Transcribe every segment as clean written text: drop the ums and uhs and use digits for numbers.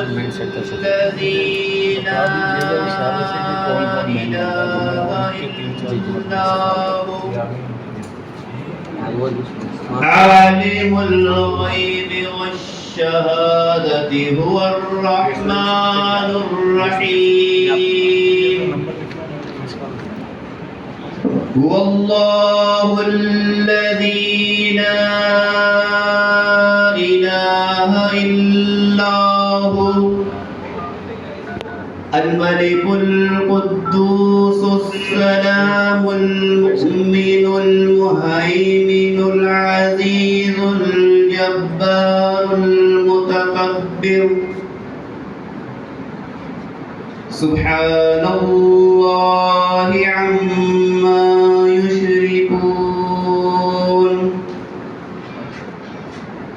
الذي لا إله إلا هو عالم الغيب والشهادة هو الرحمن الرحيم هو الله الذي لا إله إلا هو الملك القدوس السلام المؤمن المهيمن العزيز الجبار المتكبر سبحان الله عما يشركون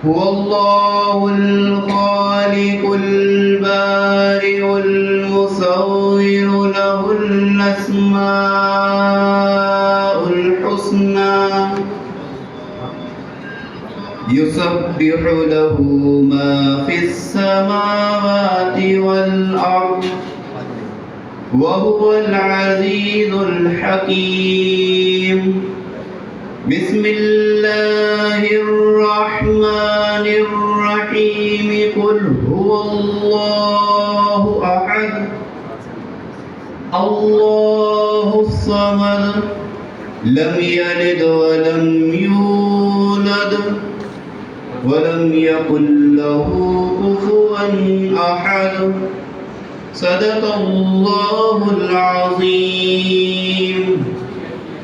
هو الله الخالق البارئ المصور له الأسماء الحسنى يسبح له ما في السماوات والأرض وهو العزيز الحكيم بسم الله الرحمن الرحيم قل هو الله أحد الله الصمد لم يلد ولم يولد ولم يكن له كفوا أحد صدق الله العظيم